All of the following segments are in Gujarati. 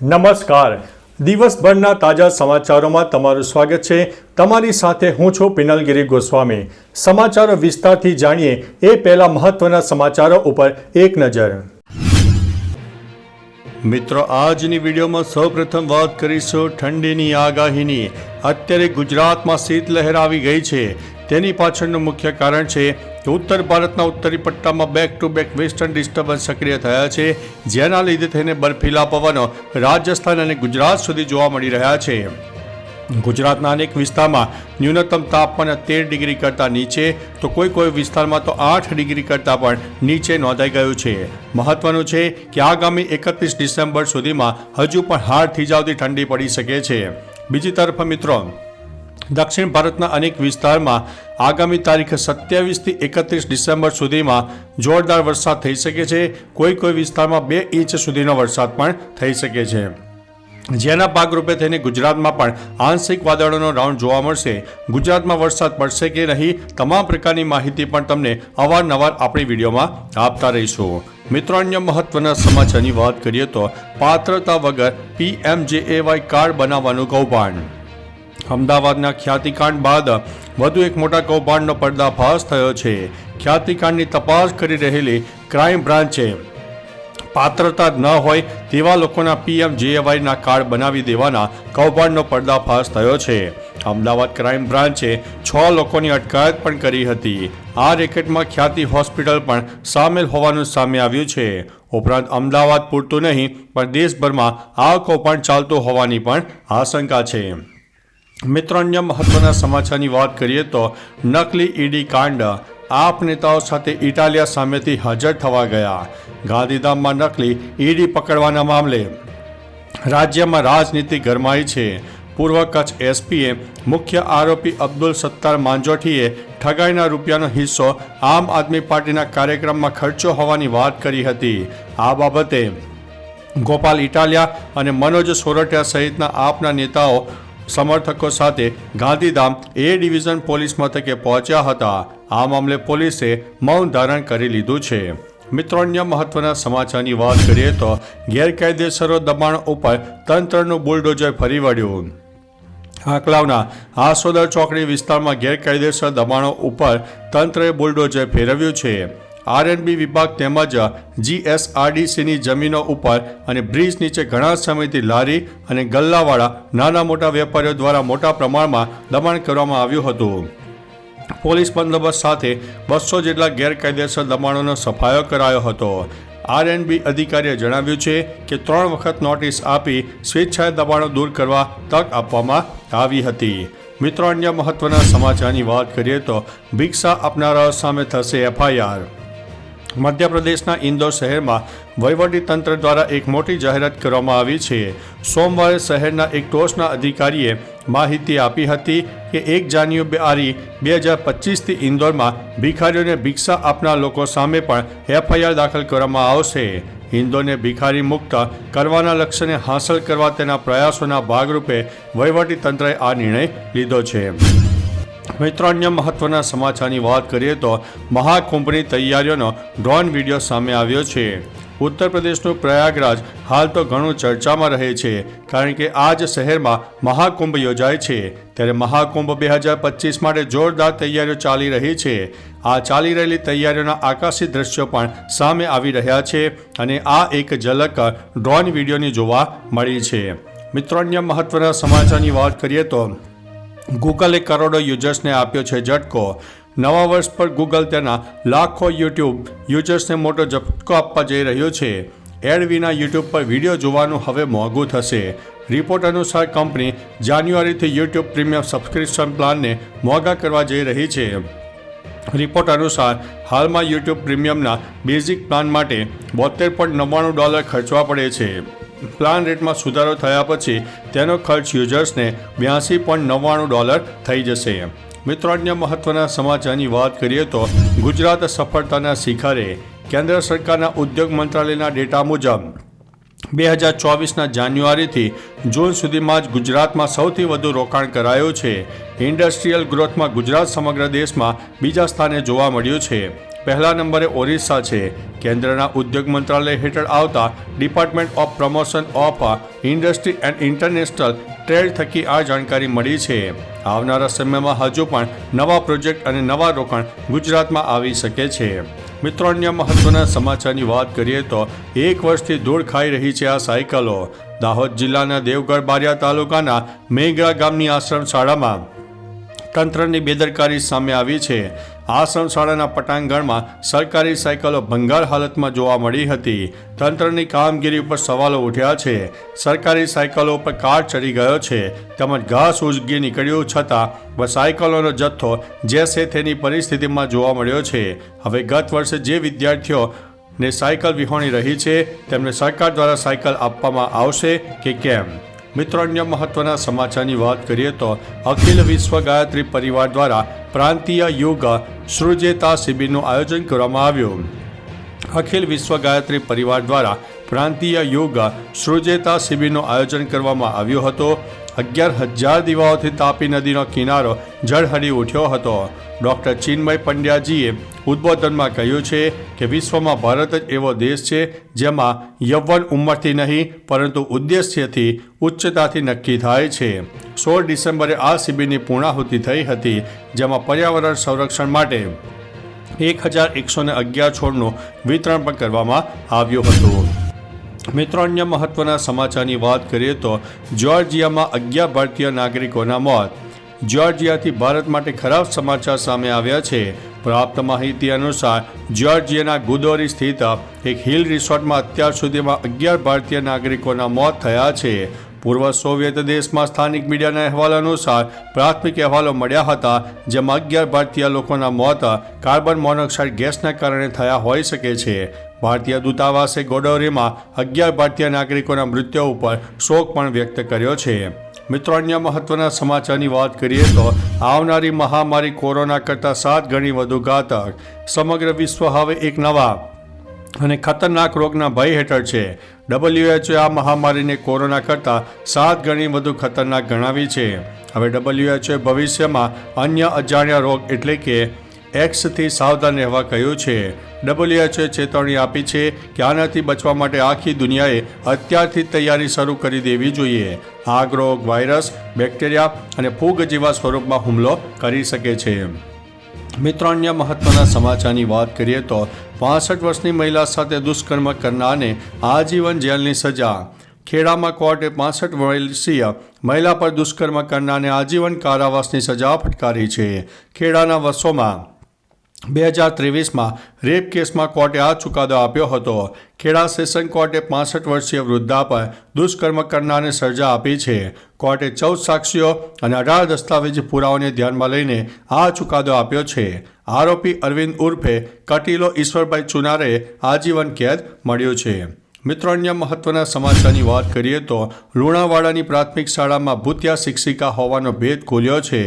નમસ્કાર. દિવસભરના તાજા સમાચારોમાં તમારું સ્વાગત છે. તમારી સાથે હું છું પિનલગીરી ગોસ્વામી. સમાચારો વિસ્તારથી જાણીએ એ પહેલા મહત્વના સમાચારો ઉપર એક નજર. મિત્રો, આજની વિડીયોમાં સૌપ્રથમ વાત કરીશું ઠંડીની આગાહીની. અત્યારે ગુજરાતમાં શીતલહેર આવી ગઈ છે. તેની પાછળનું મુખ્ય કારણ છે કે ઉત્તર ભારતના ઉત્તરી પટ્ટામાં back to back western disturbance સક્રિય થયા છે, જેના લીધે થઈને બર્ફીલા પવનો રાજસ્થાન અને ગુજરાત સુધી જોવા મળી રહ્યા છે. ગુજરાતના અનેક વિસ્તારમાં ન્યૂનતમ તાપમાન 13 ડિગ્રી કરતાં નીચે તો કોઈ વિસ્તારમાં તો 8 ડિગ્રી કરતાં પણ નીચે નોંધાઈ ગયું છે. મહત્વનું છે કે આગામી 31 ડિસેમ્બર સુધીમાં હજુ પણ હાડ થીજાવતી ઠંડી પડી શકે છે. બીજી તરફ મિત્રો, દક્ષિણ ભારતના અનેક વિસ્તારમાં આગામી તારીખ 27થી 31 ડિસેમ્બર સુધીમાં જોરદાર વરસાદ થઈ શકે છે. કોઈ વિસ્તારમાં 2 ઇંચ સુધીનો વરસાદ પણ થઈ શકે છે, જેના ભાગરૂપે થઈને ગુજરાતમાં પણ આંશિક વાદળોનો રાઉન્ડ જોવા મળશે. ગુજરાતમાં વરસાદ પડશે કે નહીં, તમામ પ્રકારની માહિતી પણ તમને અવારનવાર આપણી વિડીયોમાં આપતા રહીશું. મિત્રો, અન્ય મહત્વના સમાચારની વાત કરીએ તો પાત્રતા વગર PMJAY કાર્ડ બનાવવાનું કૌભાંડ. અમદાવાદના ખ્યાતિકાંડ બાદ વધુ એક મોટા કૌભાંડનો પર્દાફાશ થયો છે. ખ્યાતિકાંડની તપાસ કરી રહેલી ક્રાઇમ બ્રાન્ચે પાત્રતા ન હોય તેવા લોકોના PMJAYના કાર્ડ બનાવી દેવાના કૌભાંડનો પર્દાફાશ થયો છે. અમદાવાદ ક્રાઇમ બ્રાન્ચે 6 લોકોની અટકાયત પણ કરી હતી. આ રેકેટમાં ખ્યાતિ હોસ્પિટલ પણ સામેલ હોવાનું સામે આવ્યું છે. ઉપરાંત અમદાવાદ પૂરતું નહીં પણ દેશભરમાં આ કૌભાંડ ચાલતું હોવાની પણ આશંકા છે. મિત્રો, અન્ય મહત્વના સમાચારની વાત કરીએ તો નકલી ઈડી કાંડ. આપ નેતાઓ સાથે ઇટાલિયા સામેથી હાજર થવા ગયા. ગાંધીધામમાં નકલી ઈડી પકડવાના મામલે રાજ્યમાં રાજનીતિ ગરમાઈ છે. પૂર્વ કચ્છ એસપીએ મુખ્ય આરોપી અબ્દુલ સત્તાર માંજોઠીએ ઠગાઈના રૂપિયાનો હિસ્સો આમ આદમી પાર્ટીના કાર્યક્રમમાં ખર્ચો હોવાની વાત કરી હતી. આ બાબતે ગોપાલ ઇટાલિયા અને મનોજ સોરઠિયા સહિતના આપના નેતાઓ સમર્થકો સાથે ગાંધીધામ A ડિવિઝન પોલીસ મથકે પહોંચ્યા હતા. આ મામલે પોલીસે મૌન ધારણ કરી લીધું છે. મિત્રો, અન્ય મહત્વના સમાચારની વાત કરીએ તો ગેરકાયદેસરો દબાણ ઉપર તંત્રનું બુલડોઝર ફરી વળ્યું. આંકલાવના આસોદર ચોકડી વિસ્તારમાં ગેરકાયદેસર દબાણો ઉપર તંત્રએ બુલડોઝર ફેરવ્યું છે. R&B વિભાગ તેમજ GSRDCની જમીનો ઉપર અને બ્રિજ નીચે ઘણા સમયથી લારી અને ગલ્લાવાળા નાના મોટા વેપારીઓ દ્વારા મોટા પ્રમાણમાં દબાણ કરવામાં આવ્યું હતું. પોલીસ બંદોબસ્ત સાથે 200 જેટલા ગેરકાયદેસર દબાણોનો સફાયો કરાયો હતો. R&B અધિકારીએ જણાવ્યું છે કે 3 વખત નોટિસ આપી સ્વેચ્છાએ દબાણો દૂર કરવા તક આપવામાં આવી હતી. મિત્રો, અન્ય મહત્વના સમાચારની વાત કરીએ તો ભિક્ષા આપનારાઓ સામે થશે FIR. મધ્યપ્રદેશના ઇન્દોર શહેરમાં વહીવટીતંત્ર દ્વારા એક મોટી જાહેરાત કરવામાં આવી છે. સોમવારે શહેરના એક ટોચના અધિકારીએ માહિતી આપી હતી કે 1 જાન્યુઆરી 2025થી ઇન્દોરમાં ભિખારીઓને ભિક્ષા આપનાર લોકો સામે પણ FIR દાખલ કરવામાં આવશે. ઇન્દોરને ભિખારી મુક્ત કરવાના લક્ષ્યને હાંસલ કરવા તેના પ્રયાસોના ભાગરૂપે વહીવટીતંત્રએ આ નિર્ણય લીધો છે. મિત્રો, અન્ય મહત્વના સમાચારની વાત કરીએ તો મહાકુંભની તૈયારીઓનો ડ્રોન વિડીયો સામે આવ્યો છે. ઉત્તર પ્રદેશનું પ્રયાગરાજ હાલ તો ઘણું ચર્ચામાં રહે છે, કારણ કે આ જ શહેરમાં મહાકુંભ યોજાય છે. ત્યારે મહાકુંભ 2025 માટે જોરદાર તૈયારીઓ ચાલી રહી છે. આ ચાલી રહેલી તૈયારીઓના આકાશી દ્રશ્યો પણ સામે આવી રહ્યા છે અને આ એક ઝલક ડ્રોન વિડીયોની જોવા મળી છે. મિત્રો, અન્ય મહત્વના સમાચારની વાત કરીએ તો ગૂગલે કરોડો યુઝર્સને આપ્યો છે ઝટકો. નવા વર્ષ પર ગૂગલ તેના લાખો યુટ્યુબ યુઝર્સને મોટો ઝટકો આપવા જઈ રહ્યો છે. એડ વિના યુટ્યુબ પર વિડીયો જોવાનું હવે મોંઘું થશે. રિપોર્ટ અનુસાર કંપની જાન્યુઆરીથી યુટ્યુબ પ્રીમિયમ સબસ્ક્રિપ્શન પ્લાનને મોંઘા કરવા જઈ રહી છે. રિપોર્ટ અનુસાર હાલમાં યુટ્યુબ પ્રીમિયમના બેઝિક પ્લાન માટે $72.99 ખર્ચવા પડે છે. પ્લાન રેટમાં સુધારો થયા પછી તેનો ખર્ચ યુઝર્સને $82.99 થઈ જશે. મિત્રો, અન્ય મહત્વના સમાચારની વાત કરીએ તો ગુજરાત સફળતાના શિખરે. કેન્દ્ર સરકારના ઉદ્યોગ મંત્રાલયના ડેટા મુજબ 2024ના જાન્યુઆરીથી જૂન સુધીમાં જ ગુજરાતમાં સૌથી વધુ રોકાણ કરાયું છે. ઇન્ડસ્ટ્રીયલ ગ્રોથમાં ગુજરાત સમગ્ર દેશમાં બીજા સ્થાને જોવા મળ્યું છે. પહેલા નંબરે ઓરિસ્સા છે. કેન્દ્રના ઉદ્યોગ મંત્રાલય હેઠળ આવતા department of promotion of industry and international trade થકી આ જાણકારી મળી છે. આવનારા સમયમાં હજુ પણ નવા પ્રોજેક્ટ અને નવા રોકાણ ગુજરાતમાં આવી શકે છે. મિત્રો, અન્ય મહત્વના સમાચારની વાત કરીએ તો 1 વર્ષથી ધૂળ ખાઈ રહી છે આ સાયકલો. દાહોદ જિલ્લાના દેવગઢ બારિયા તાલુકાના મેઘરા ગામની આશ્રમ શાળામાં તંત્રની બેદરકારી સામે આવી છે. આશ્રમ શાળાના પટાંગણમાં સરકારી સાયકલો ભંગાર હાલતમાં જોવા મળી હતી. તંત્રની કામગીરી ઉપર સવાલો ઉઠ્યા છે. સરકારી સાયકલો ઉપર કાર ચડી ગયો છે તેમજ ઘાસ ઉગી નીકળ્યું છતાં સાયકલોનો જથ્થો જે છે તેની પરિસ્થિતિમાં જોવા મળ્યો છે. હવે ગત વર્ષે જે વિદ્યાર્થીઓને સાયકલ વિહોણી રહી છે તેમને સરકાર દ્વારા સાયકલ આપવામાં આવશે કે કેમ? મિત્રો, અન્ય મહત્વના સમાચારની વાત કરીએ તો અખિલ વિશ્વ ગાયત્રી પરિવાર દ્વારા પ્રાંતીય યુગ સૃજેતા શિબિરનું આયોજન કરવામાં આવ્યું. અખિલ વિશ્વ ગાયત્રી પરિવાર દ્વારા પ્રાંતીય યુગ સૃજેતા શિબિરનું આયોજન કરવામાં આવ્યું હતું. 11,000 દીવાઓથી તાપી નદીનો કિનારો ઝળહળી ઉઠ્યો હતો. ડૉક્ટર ચિન્મય પંડ્યાજીએ ઉદ્બોધનમાં કહ્યું છે કે વિશ્વમાં ભારત જ એવો દેશ છે જેમાં યૌવન ઉંમરથી નહીં પરંતુ ઉદ્દેશ્યથી ઉચ્ચતાથી નક્કી થાય છે. 16 ડિસેમ્બરે આ શિબિરની પૂર્ણાહુતિ થઈ હતી જેમાં પર્યાવરણ સંરક્ષણ માટે 1,111 છોડનું વિતરણ પણ કરવામાં આવ્યું હતું. મિત્રો, અન્ય મહત્વના સમાચારની વાત કરીએ તો જ્યોર્જિયામાં 11 ભારતીય નાગરિકોના મોત. જ્યોર્જિયાથી ભારત માટે ખરાબ સમાચાર સામે આવ્યા છે. પ્રાપ્ત માહિતી અનુસાર જ્યોર્જિયાના ગુદોરી સ્થિત એક હિલ રિસોર્ટમાં અત્યાર સુધીમાં 11 ભારતીય નાગરિકોના મોત થયા છે. પૂર્વ સોવિયત દેશમાં સ્થાનિક મીડિયાના અહેવાલ અનુસાર પ્રાથમિક અહેવાલો મળ્યા હતા જેમાં 11 ભારતીય લોકોના મોત કાર્બન મોનોક્સાઇડ ગેસના કારણે થયા હોઈ શકે છે. ભારતીય દૂતાવાસે ગોડોરીમાં 11 ભારતીય નાગરિકોના મૃત્યુ ઉપર શોક પણ વ્યક્ત કર્યો છે. મિત્રો, અન્ય મહત્વના સમાચારની વાત કરીએ તો આવનારી મહામારી કોરોના કરતાં 7 ગણી વધુ ઘાતક. સમગ્ર વિશ્વ હવે એક નવા અને ખતરનાક રોગના ભય હેઠળ છે. WHO આ મહામારીને કોરોના કરતાં 7 ગણી વધુ ખતરનાક ગણાવી છે. હવે WHO ભવિષ્યમાં અન્ય અજાણ્યા રોગ એટલે કે એક્સથી સાવધાન રહેવા કહ્યું છે. WHO ચેતવણી આપી છે કે આનાથી બચવા માટે આખી દુનિયાએ અત્યારથી તૈયારી શરૂ કરી દેવી જોઈએ. આ રોગ વાયરસ, બેક્ટેરિયા અને ફૂગ જેવા સ્વરૂપમાં હુમલો કરી શકે છે. મિત્રો, અન્ય મહત્વના સમાચારની વાત કરીએ તો 65 વર્ષની મહિલા સાથે દુષ્કર્મ કરનારને આજીવન જેલની સજા. ખેડામાં કોર્ટે 65 વર્ષીય મહિલા પર દુષ્કર્મ કરનારને આજીવન કારાવાસની સજા ફટકારી છે. ખેડાના વર્ષોમાં 2023માં રેપ કેસમાં કોર્ટે આ ચુકાદો આપ્યો હતો. ખેડા સેશન કોર્ટે 65 વર્ષીય વૃદ્ધા પર દુષ્કર્મ કરનારને સજા આપી છે. કોર્ટે 14 સાક્ષીઓ અને 18 દસ્તાવેજી પુરાવાને ધ્યાનમાં લઈને આ ચુકાદો આપ્યો છે. આરોપી અરવિંદ ઉર્ફે કટીલો ઈશ્વરભાઈ ચુનારે આજીવન કેદ મળ્યો છે. મિત્રો, અન્ય મહત્વના સમાચારની વાત કરીએ તો લુણાવાડાની પ્રાથમિક શાળામાં ભૂતિયા શિક્ષિકા હોવાનો ભેદ ખુલ્યો છે.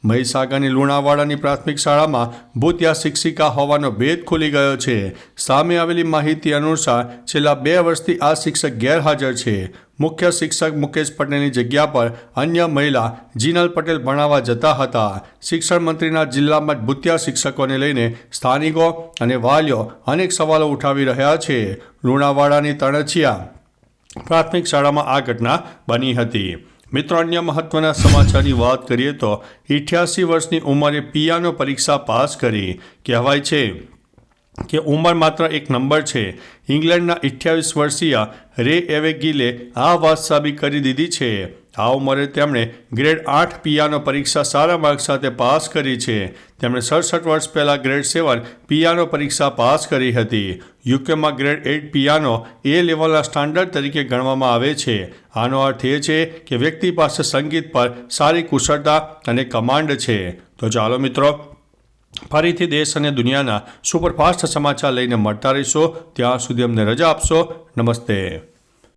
મહીસાગરની લુણાવાડાની પ્રાથમિક શાળામાં ભૂતિયા શિક્ષિકા હોવાનો ભેદ ખુલી ગયો છે. સામે આવેલી માહિતી અનુસાર છેલ્લા 2 વર્ષથી આ શિક્ષક ગેરહાજર છે. મુખ્ય શિક્ષક મુકેશ પટેલની જગ્યા પર અન્ય મહિલા જીનલ પટેલ ભણાવવા જતા હતા. શિક્ષણ મંત્રીના જિલ્લામાં જ ભૂતિયા શિક્ષકોને લઈને સ્થાનિકો અને વાલીઓ અનેક સવાલો ઉઠાવી રહ્યા છે. લુણાવાડાની તણછિયા પ્રાથમિક શાળામાં આ ઘટના બની હતી. મિત્રો, અન્ય મહત્વના સમાચારની વાત કરીએ તો 88 વર્ષની ઉંમરે પિયાનો પરીક્ષા પાસ કરી. કહેવાય છે કે ઉંમર માત્ર એક નંબર છે. ઇંગ્લેન્ડના 28 વર્ષીય રે એવેગિલે આ વાત સાબિત કરી દીધી છે. આ ઉંમરે તેમણે ગ્રેડ 8 પિયાનો પરીક્ષા સારા માર્ક સાથે પાસ કરી છે. તેમણે 67 વર્ષ પહેલાં ગ્રેડ 7 પિયાનો પરીક્ષા પાસ કરી હતી. યુકેમાં ગ્રેડ 8 પિયાનો એ લેવલના સ્ટાન્ડર્ડ તરીકે ગણવામાં આવે છે. આનો અર્થ એ છે કે વ્યક્તિ પાસે સંગીત પર સારી કુશળતા અને કમાન્ડ છે. તો ચાલો મિત્રો, ફરીથી દેશ અને દુનિયાના સુપરફાસ્ટ સમાચાર લઈને મળતા રહીશો. ત્યાં સુધી અમને રજા આપશો. નમસ્તે.